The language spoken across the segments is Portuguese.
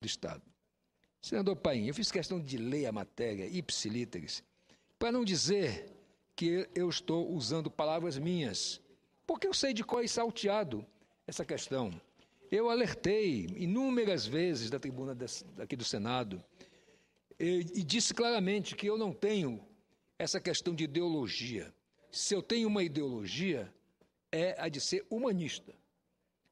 do Estado. Senador Paim, eu fiz questão de ler a matéria ipsilíteris para não dizer que eu estou usando palavras minhas, porque eu sei de cor e salteado essa questão. Eu alertei inúmeras vezes da tribuna aqui do Senado e disse claramente que eu não tenho essa questão de ideologia. Se eu tenho uma ideologia, é a de ser humanista.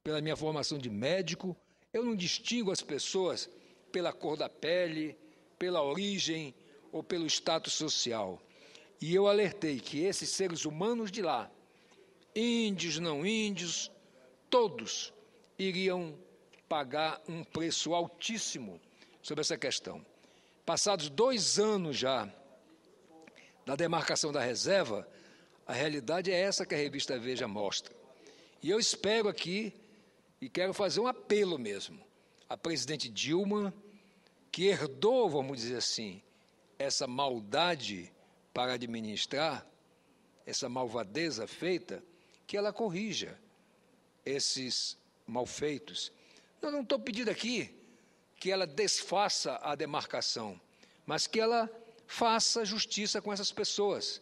Pela minha formação de médico, eu não distingo as pessoas pela cor da pele, pela origem ou pelo status social. E eu alertei que esses seres humanos de lá, índios, não índios, todos iriam pagar um preço altíssimo sobre essa questão. Passados 2 anos já da demarcação da reserva, a realidade é essa que a revista Veja mostra. E eu espero aqui, e quero fazer um apelo mesmo, à presidente Dilma, que herdou, vamos dizer assim, essa maldade para administrar, essa malvadeza feita, que ela corrija esses malfeitos. Eu não estou pedindo aqui que ela desfaça a demarcação, mas que ela faça justiça com essas pessoas,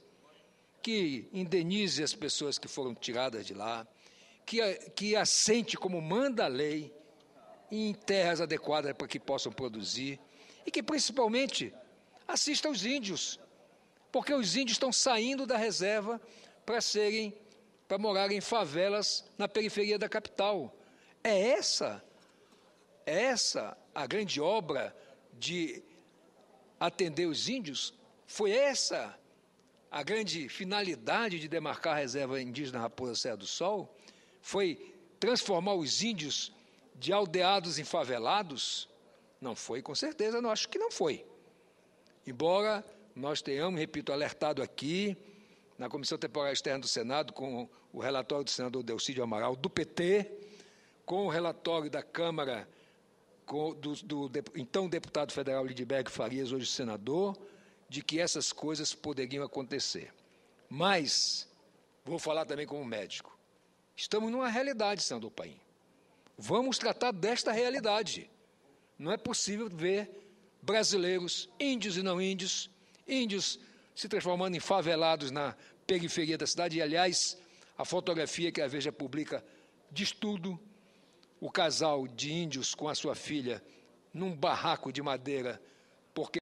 que indenize as pessoas que foram tiradas de lá, que assente como manda a lei em terras adequadas para que possam produzir e que, principalmente, assista aos índios, porque os índios estão saindo da reserva para morar em favelas na periferia da capital. É essa a grande obra de atender os índios? Foi essa a grande finalidade de demarcar a reserva indígena Raposa Serra do Sol? Foi transformar os índios de aldeados em favelados? Não foi, com certeza, não, acho que não foi. Embora nós tenhamos, repito, alertado aqui, na Comissão Temporária Externa do Senado, com o relatório do senador Delcídio Amaral, do PT, com o relatório da Câmara, do então deputado federal Lidberg Farias, hoje senador, de que essas coisas poderiam acontecer. Mas, vou falar também como médico, estamos numa realidade, senador Paim. Vamos tratar desta realidade. Não é possível ver brasileiros, índios e não índios, índios se transformando em favelados na periferia da cidade. E, aliás, a fotografia que a Veja publica diz tudo. O casal de índios com a sua filha num barraco de madeira, porque